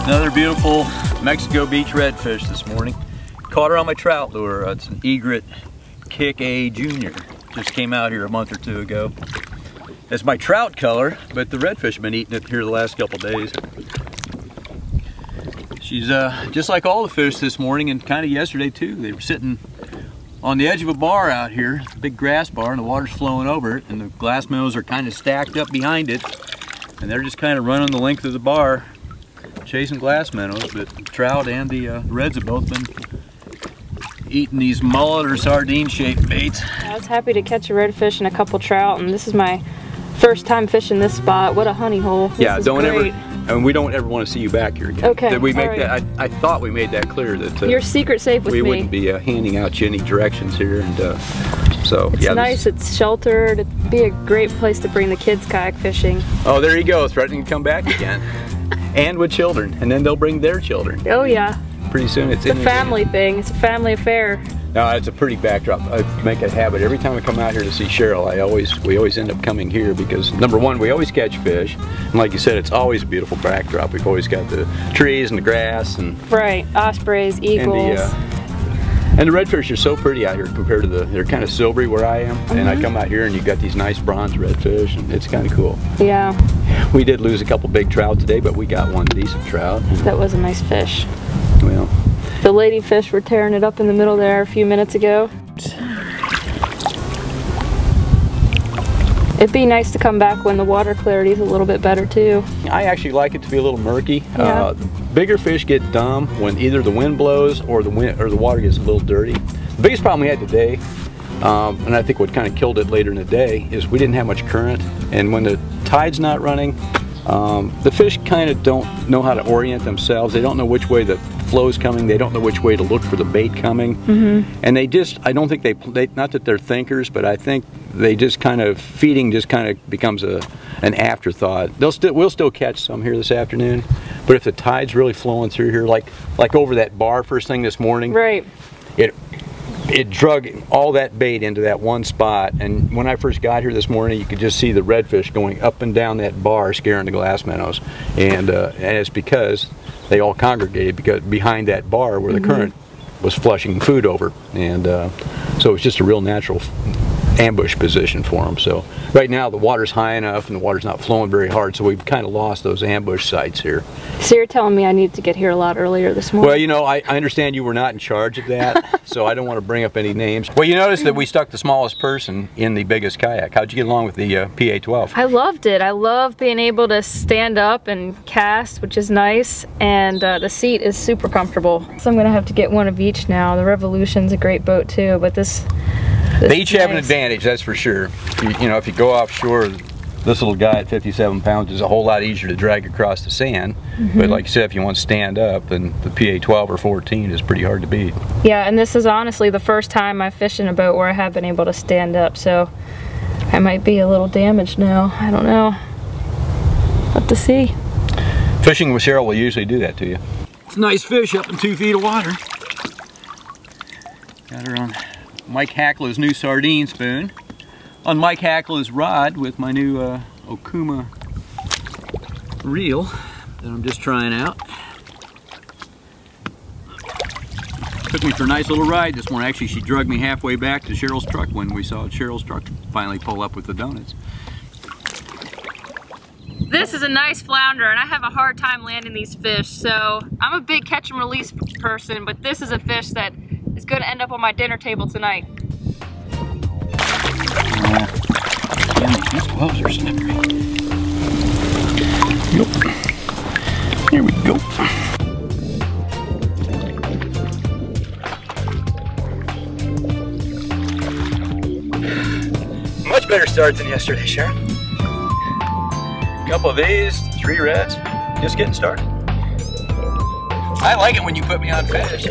Another beautiful Mexico Beach redfish this morning. Caught her on my trout lure. It's an egret Kick A Junior. Just came out here a month or two ago. It's my trout color, but the redfish have been eating it here the last couple days. She's just like all the fish this morning and kind of yesterday too. They were sitting on the edge of a bar out here, a big grass bar, and the water's flowing over it, and the glass minnows are kind of stacked up behind it, and they're just kind of running the length of the bar chasing glass minnows. But the trout and the reds have both been eating these mullet or sardine shaped baits. I was happy to catch a redfish and a couple trout, and this is my first time fishing this spot. What a honey hole. Yeah, don't ever, and we don't ever want to see you back here again. Okay. Did we make right. that? I thought we made that clear that your secret safe with we me. wouldn't be handing out you any directions here, and so it's yeah. Nice. It's sheltered. It'd be a great place to bring the kids kayak fishing. Oh, there you go, threatening to come back again, and with children, and then they'll bring their children. Oh yeah. Pretty soon it's a family thing. It's a family affair. No, it's a pretty backdrop. I make a habit every time I come out here to see Cheryl. We always end up coming here because number one, we always catch fish, and like you said, it's always a beautiful backdrop. We've always got the trees and the grass and right, ospreys, eagles. And the redfish are so pretty out here compared to they're kind of silvery where I am, and I come out here and you've got these nice bronze redfish, and it's kind of cool. Yeah. We did lose a couple big trout today, but we got one decent trout. That was a nice fish. Well, the ladyfish were tearing it up in the middle there a few minutes ago. It'd be nice to come back when the water clarity is a little bit better too. I actually like it to be a little murky. Yeah. Bigger fish get dumb when either the wind blows or the water gets a little dirty. The biggest problem we had today, and I think what kind of killed it later in the day, is we didn't have much current, and when the tide's not running, the fish kind of don't know how to orient themselves. They don't know which way the flow's coming. They don't know which way to look for the bait coming. And they just, I don't think they, not that they're thinkers, but I think they just kind of, feeding just kind of becomes an afterthought. We'll still catch some here this afternoon, but if the tide's really flowing through here, like over that bar first thing this morning, right, it drug all that bait into that one spot, and when I first got here this morning, you could just see the redfish going up and down that bar scaring the glass minnows, and it's because they all congregated behind that bar where the current was flushing food over, and so it was just a real natural ambush position for them. So right now the water's high enough and the water's not flowing very hard, so we've kind of lost those ambush sites here. So you're telling me I need to get here a lot earlier this morning? Well, you know, I understand you were not in charge of that, so I don't want to bring up any names. Well, you noticed that we stuck the smallest person in the biggest kayak. How'd you get along with the PA-12? I loved it. I love being able to stand up and cast, which is nice, and the seat is super comfortable. So I'm gonna have to get one of each now. The Revolution's a great boat too, but this they each have an advantage, that's for sure. You know, if you go offshore, this little guy at 57 pounds is a whole lot easier to drag across the sand. But like you said, if you want to stand up, then the PA-12 or 14 is pretty hard to beat. Yeah, and this is honestly the first time I've fished in a boat where I have been able to stand up, so I might be a little damaged now. I don't know. What to see. Fishing with Cheryl will usually do that to you. It's a nice fish up in 2 feet of water. Got her on Mike Hackla's new sardine spoon, on Mike Hackla's rod with my new Okuma reel that I'm just trying out. Took me for a nice little ride this morning. Actually, she drugged me halfway back to Cheryl's truck when we saw Cheryl's truck finally pull up with the donuts. This is a nice flounder, and I have a hard time landing these fish, so I'm a big catch and release person, but this is a fish that is going to end up on my dinner table tonight. These gloves are slippery. Nope. Here we go. Much better start than yesterday, Sharon. A couple of these, 3 reds, just getting started. I like it when you put me on fish.